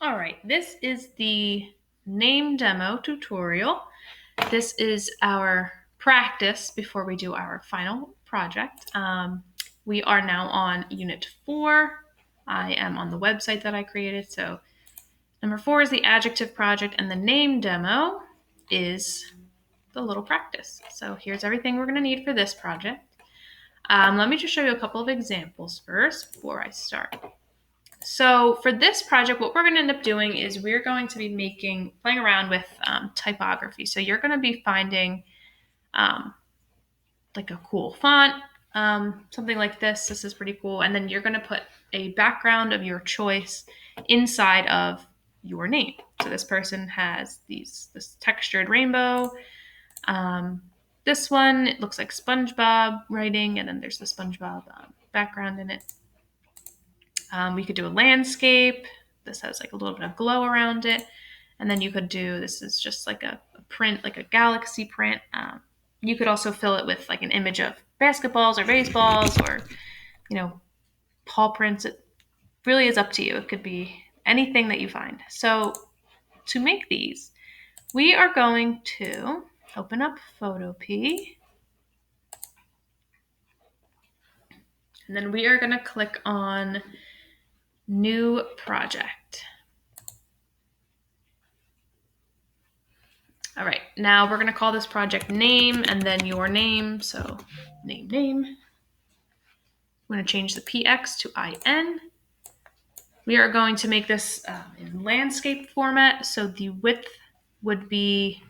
All right, this is the name demo tutorial. This is our practice before we do our final project. We are now on Unit 4. I am on the website that I created. So number 4 is the adjective project, and the name demo is the little practice. So here's everything we're going to need for this project. Let me just show you a couple of examples first before I start. So for this project, what we're going to end up doing is we're going to be playing around with typography. So you're going to be finding like a cool font, something like this. This is pretty cool. And then you're going to put a background of your choice inside of your name. So this person has this textured rainbow. This one, it looks like SpongeBob writing, and then there's the SpongeBob background in it. We could do a landscape. This has like a little bit of glow around it. And then you could do, this is just like a print, like a galaxy print. You could also fill it with like an image of basketballs or baseballs or, paw prints. It really is up to you. It could be anything that you find. So to make these, we are going to open up Photopea. And then we are going to click on New Project. All right, now we're going to call this project name and then your name. So name. I'm going to change the PX to IN. We are going to make this in landscape format. So the width would be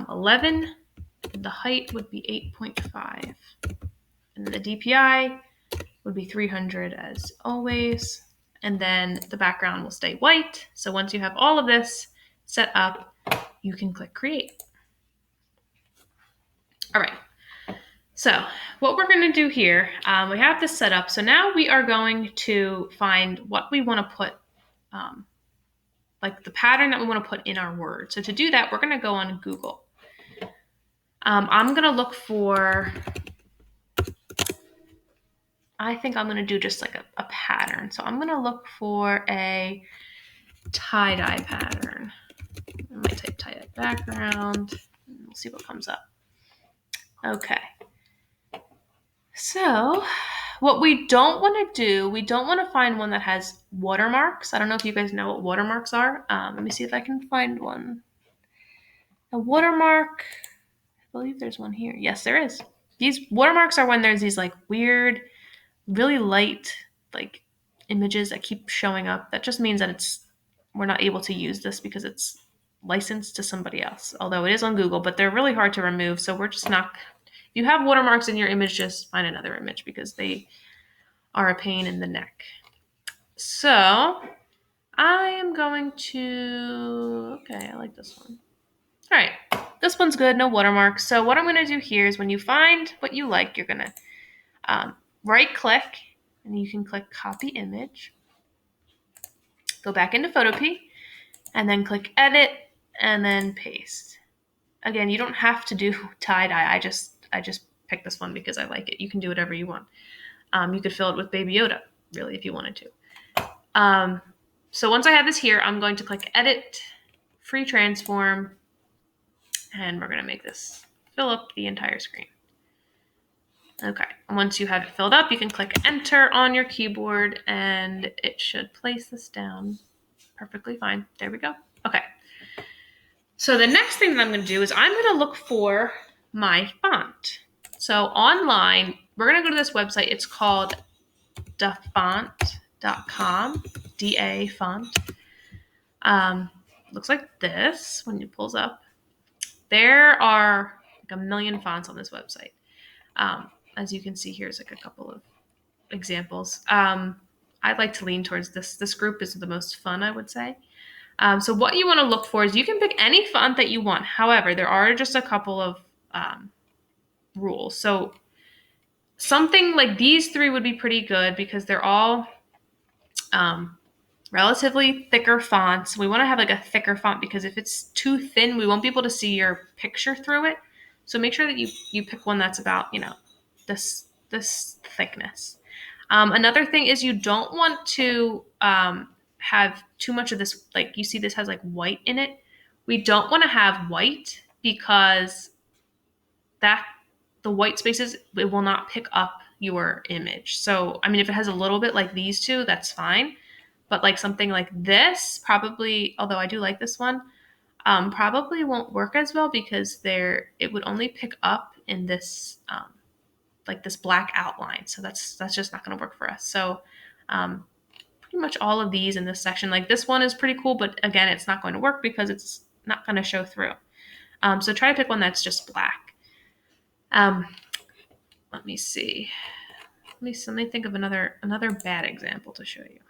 11. And the height would be 8.5. And the DPI would be 300 as always. And then the background will stay white. So once you have all of this set up, you can click create. All right. So what we're going to do here, we have this set up. So now we are going to find what we want to put, like the pattern that we want to put in our word. So to do that, we're going to go on Google. I'm going to look for, I think I'm going to do just like a pattern. So I'm going to look for a tie-dye pattern. I might type tie-dye background. We'll see what comes up. Okay. So what we don't want to do, we don't want to find one that has watermarks. I don't know if you guys know what watermarks are. Let me see if I can find one. A watermark, I believe there's one here. Yes, there is. These watermarks are when there's these like weird, really light like images that keep showing up. That just means that we're not able to use this because it's licensed to somebody else. Although it is on Google, but they're really hard to remove. So we're just not. If you have watermarks in your image, just find another image because they are a pain in the neck. So I am going to, okay, I like this one. All right, this one's good, no watermarks. So what I'm going to do here is when you find what you like, you're going to right click and you can click copy image. Go back into Photopea and then click edit and then paste. Again, you don't have to do tie-dye. I just picked this one because I like it. You can do whatever you want. You could fill it with Baby Yoda, really, if you wanted to. So once I have this here, I'm going to click Edit, Free Transform, and we're going to make this fill up the entire screen. Okay, and once you have it filled up, you can click Enter on your keyboard, and it should place this down perfectly fine. There we go. Okay. So the next thing that I'm going to do is I'm going to look for my font. So online, we're going to go to this website. It's called dafont.com, D-A font. Looks like this when it pulls up. There are like a million fonts on this website. As you can see, here's like a couple of examples. I'd like to lean towards this. This group is the most fun, I would say. So what you want to look for is you can pick any font that you want. However, there are just a couple of rules. So something like these three would be pretty good because they're all relatively thicker fonts. We want to have like a thicker font because if it's too thin, we won't be able to see your picture through it. So make sure that you pick one that's about, this thickness. Another thing is you don't want to have too much of this, like you see this has like white in it. We don't want to have white because that the white spaces, it will not pick up your image. So, I mean, if it has a little bit like these two, that's fine. But like something like this, probably, although I do like this one, probably won't work as well because it would only pick up in this like this black outline. So that's just not going to work for us. So um, pretty much all of these in this section, like this one is pretty cool, but again, it's not going to work because it's not going to show through. So try to pick one that's just black. Let me see. Let me think of another bad example to show you.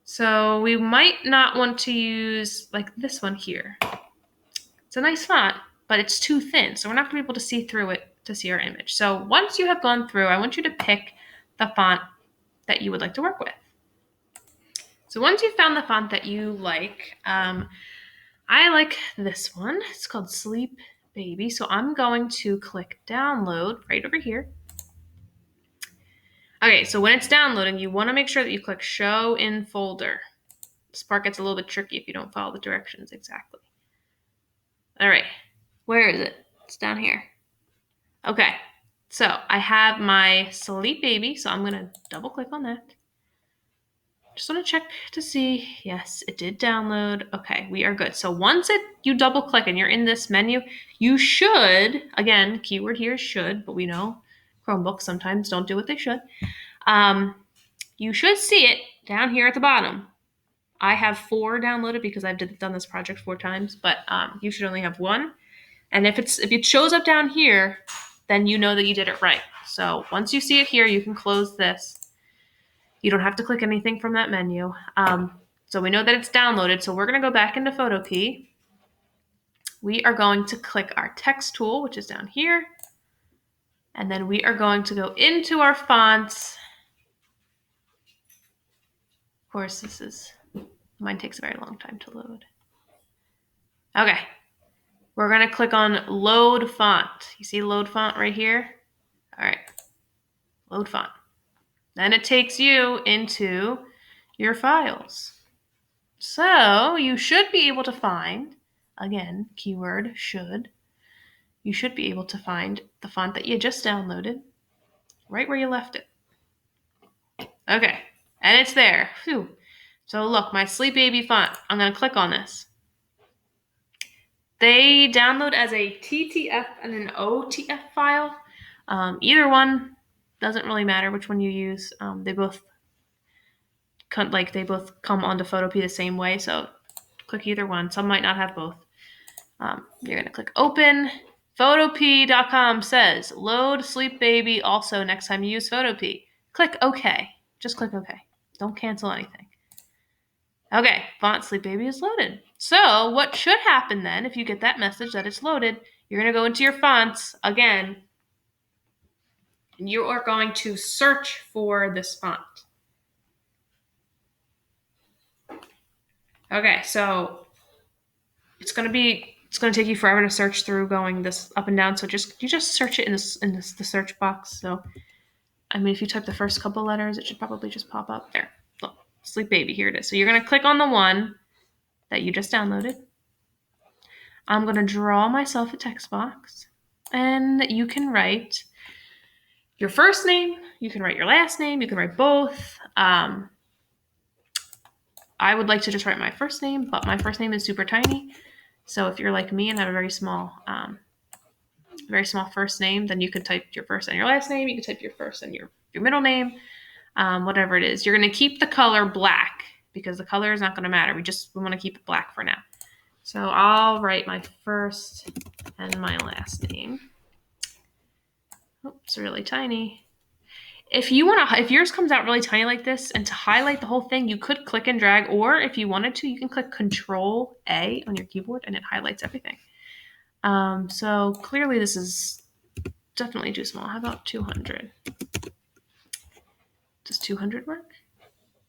So we might not want to use like this one here. It's a nice font, but it's too thin, so we're not going to be able to see through it to see our image. So once you have gone through, I want you to pick the font that you would like to work with. So once you've found the font that you like, I like this one. It's called Sleep Baby. So I'm going to click download right over here. Okay, so when it's downloading, you want to make sure that you click show in folder. This part gets a little bit tricky if you don't follow the directions exactly. All right, where is it? It's down here. Okay, so I have my Sleep Baby, so I'm going to double click on that. Just want to check to see. Yes, it did download. Okay, we are good. So once you double click and you're in this menu, you should, again, keyword here is should, but we know Chromebooks sometimes don't do what they should. You should see it down here at the bottom. I have 4 downloaded because I've done this project 4 times, but you should only have 1. And if it shows up down here, then you know that you did it right. So once you see it here, you can close this. You don't have to click anything from that menu. So we know that it's downloaded. So we're going to go back into Photopea. We are going to click our text tool, which is down here. And then we are going to go into our fonts. Of course, mine takes a very long time to load. Okay. We're going to click on load font. You see load font right here? All right. Load font. Then it takes you into your files. So you should be able to find, again, keyword should, you should be able to find the font that you just downloaded right where you left it. Okay, and it's there. Phew. So look, my Sleep Baby font. I'm going to click on this. They download as a TTF and an OTF file. Either one doesn't really matter which one you use. They both come onto Photopea the same way, so click either one. Some might not have both. You're going to click open. Photopea.com says load Sleep Baby also next time you use Photopea. Click OK. Just click OK. Don't cancel anything. Okay, font Sleep Baby is loaded. So what should happen then if you get that message that it's loaded, you're going to go into your fonts again, and you are going to search for this font. Okay, so it's going to take you forever to search through going this up and down. So you just search it in the search box. So, I mean, if you type the first couple letters, it should probably just pop up there. Look, Sleep Baby, here it is. So you're going to click on the one that you just downloaded. I'm going to draw myself a text box, and you can write your first name. You can write your last name. You can write both. I would like to just write my first name, but my first name is super tiny. So if you're like me and have a very small first name, then you could type your first and your last name. You could type your first and your middle name, whatever it is. You're going to keep the color black because the color is not going to matter. We want to keep it black for now. So I'll write my first and my last name. Oh, it's really tiny. If yours comes out really tiny like this, and to highlight the whole thing, you could click and drag, or if you wanted to, you can click Control A on your keyboard and it highlights everything. So clearly this is definitely too small. How about 200? Does 200 work?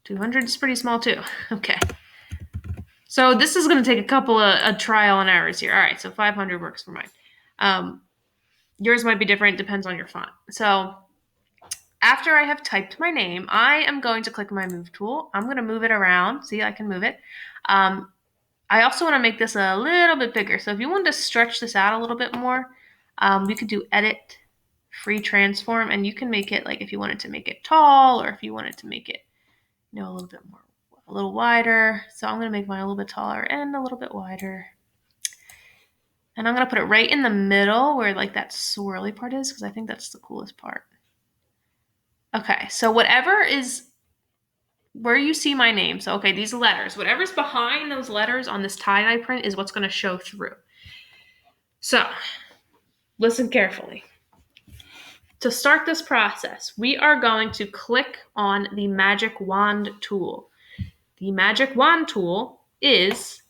200 is pretty small too. Okay. So this is going to take a couple of trial and errors here. All right, so 500 works for mine. Yours might be different. Depends on your font. So after I have typed my name, I am going to click my move tool. I'm going to move it around. See, I can move it. I also want to make this a little bit bigger. So if you wanted to stretch this out a little bit more, we could do edit, free transform, and you can make it like if you wanted to make it tall or if you wanted to make it, a little bit more, a little wider. So I'm going to make mine a little bit taller and a little bit wider. And I'm going to put it right in the middle where like that swirly part is because I think that's the coolest part. Okay, so whatever is where you see my name. So, okay, these letters, whatever's behind those letters on this tie-dye print is what's going to show through. So, listen carefully. To start this process, we are going to click on the magic wand tool. The magic wand tool is,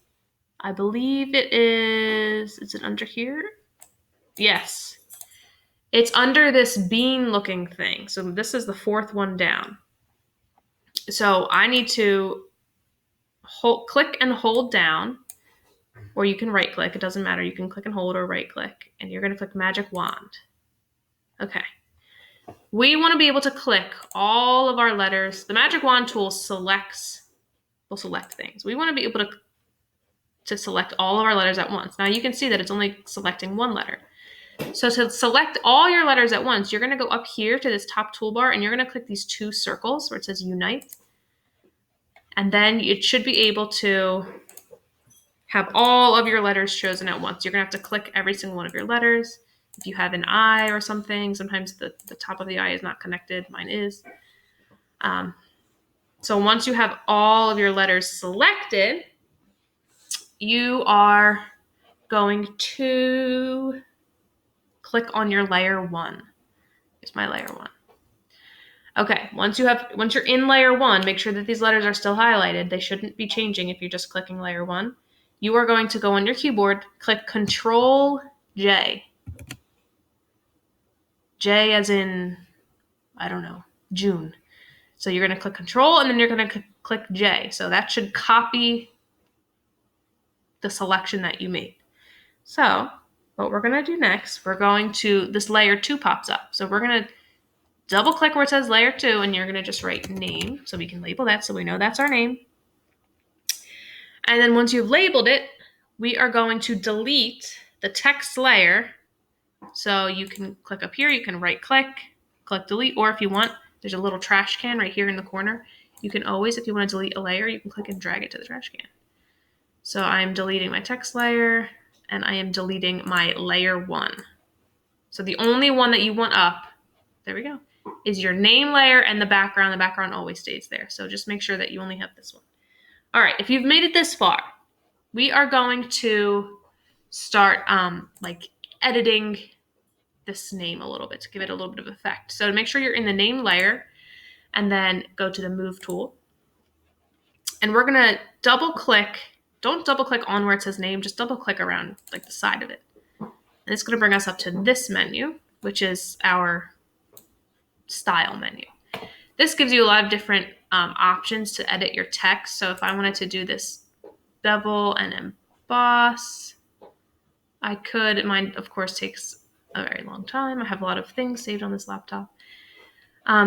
I believe is it under here? Yes. It's under this bean looking thing. So this is the fourth one down. So I need to click and hold down, or you can right click. It doesn't matter. You can click and hold or right click, and you're going to click magic wand. Okay. We want to be able to click all of our letters. The magic wand tool will select things. We want to be able to select all of our letters at once. Now you can see that it's only selecting one letter. So to select all your letters at once, you're going to go up here to this top toolbar and you're going to click these two circles where it says unite. And then it should be able to have all of your letters chosen at once. You're going to have to click every single one of your letters. If you have an I or something, sometimes the top of the I is not connected. Mine is. So once you have all of your letters selected, you are going to click on your layer 1. Here's my layer 1. Okay, once you're in layer 1, make sure that these letters are still highlighted. They shouldn't be changing if you're just clicking layer 1. You are going to go on your keyboard, click Control J. J as in, I don't know, June. So you're going to click Control and then you're going to click J. So that should copy the selection that you made. So what we're going to do next, this layer 2 pops up. So we're going to double click where it says layer 2 and you're going to just write name. So we can label that so we know that's our name. And then once you've labeled it, we are going to delete the text layer. So you can click up here, you can right click delete, or if you want, there's a little trash can right here in the corner. You can always, if you want to delete a layer, you can click and drag it to the trash can. So I'm deleting my text layer and I am deleting my layer 1. So the only one that you want up, there we go, is your name layer and the background. The background always stays there. So just make sure that you only have this one. All right, if you've made it this far, we are going to start editing this name a little bit to give it a little bit of effect. So to make sure you're in the name layer and then go to the move tool. And we're going to double click. Don't double click on where it says name, just double click around like the side of it. And it's going to bring us up to this menu, which is our style menu. This gives you a lot of different options to edit your text. So if I wanted to do this bevel and emboss, I could. Mine, of course, takes a very long time. I have a lot of things saved on this laptop.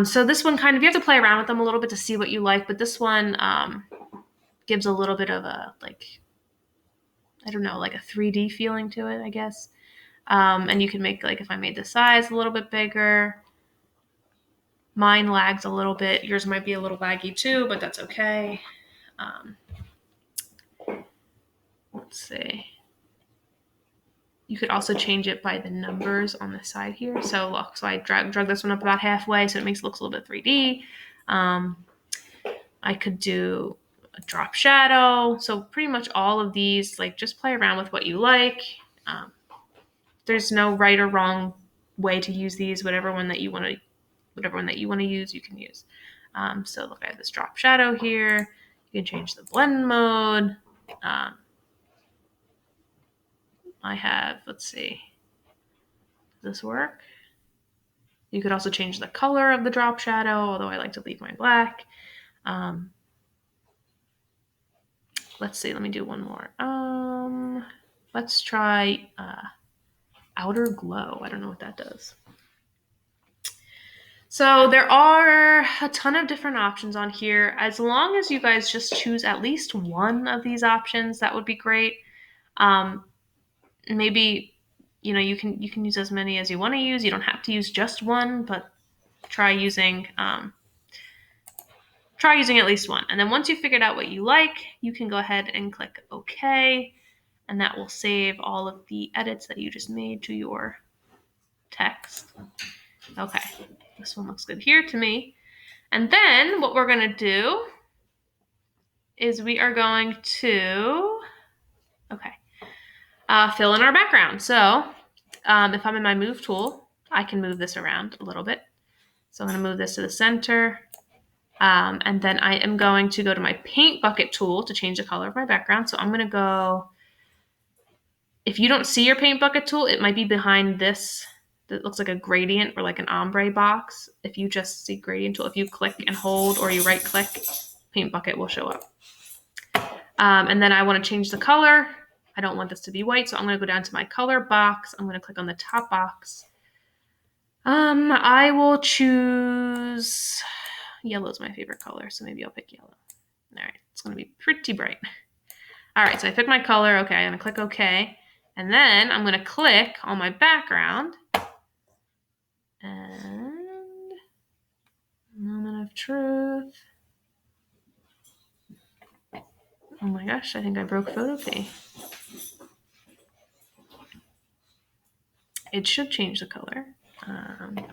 So this one you have to play around with them a little bit to see what you like, but this one gives a little bit of a, a 3D feeling to it, I guess. And you can make, if I made the size a little bit bigger. Mine lags a little bit. Yours might be a little laggy too, but that's okay. Let's see. You could also change it by the numbers on the side here. So look, I drug this one up about halfway, so it makes it look a little bit 3D. I could do a drop shadow. So pretty much all of these, just play around with what you like. There's no right or wrong way to use these. Whatever one that you want to use, you can use. So look, I have this drop shadow here. You can change the blend mode. I have, let's see, does this work? You could also change the color of the drop shadow, although I like to leave mine black. Let's see, let me do one more. Let's try outer glow. I don't know what that does. So there are a ton of different options on here. As long as you guys just choose at least one of these options, that would be great. Maybe you can use as many as you want to use. You don't have to use just one, but try using at least one. And then once you figured out what you like, you can go ahead and click OK, and that will save all of the edits that you just made to your text. Okay, this one looks good here to me. And then what we're going to do is we are going to, fill in our background. So if I'm in my move tool, I can move this around a little bit. So I'm going to move this to the center. And then I am going to go to my paint bucket tool to change the color of my background. So I'm going to go, if you don't see your paint bucket tool, it might be behind this that looks like a gradient or like an ombre box. If you just see gradient tool, if you click and hold or you right click, paint bucket will show up. And then I want to change the color. I don't want this to be white, so I'm going to go down to my color box. I'm going to click on the top box. I will choose yellow is my favorite color, so maybe I'll pick yellow. All right, it's going to be pretty bright. All right, so I picked my color. Okay, I'm going to click OK. And then I'm going to click on my background. And moment of truth. Oh my gosh, I think I broke Photopea. It should change the color.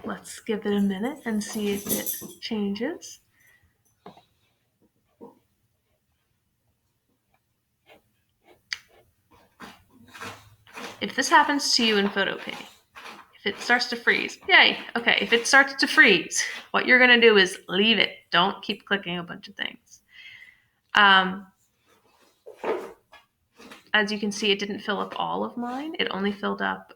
Let's give it a minute and see if it changes. If this happens to you in Photopea, if it starts to freeze, yay. Okay, if it starts to freeze, what you're going to do is leave it. Don't keep clicking a bunch of things. As you can see, it didn't fill up all of mine. It only filled up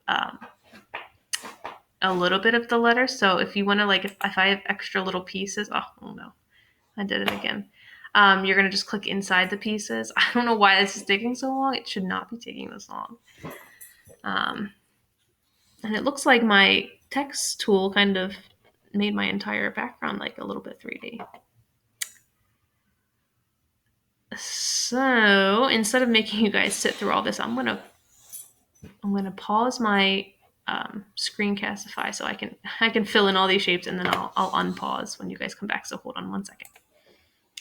a little bit of the letter. So if you want to, like, if I have extra little pieces, oh no, I did it again. You're going to just click inside the pieces. I don't know why this is taking so long. It should not be taking this long. And it looks like my text tool kind of made my entire background like a little bit 3D. So instead of making you guys sit through all this, I'm gonna pause my screencastify so I can fill in all these shapes, and then I'll unpause when you guys come back. So hold on 1 second.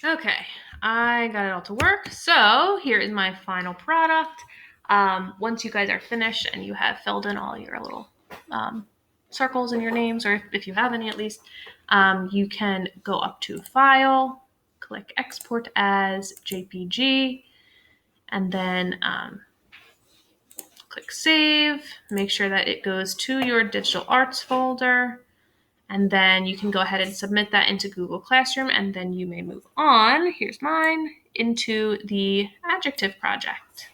Okay, I got it all to work. So here is my final product. Once you guys are finished and you have filled in all your little circles in your names, or if you have any at least, you can go up to File, click Export as JPG, and then click Save. Make sure that it goes to your digital arts folder. And then you can go ahead and submit that into Google Classroom, and then you may move on, here's mine, into the adjective project.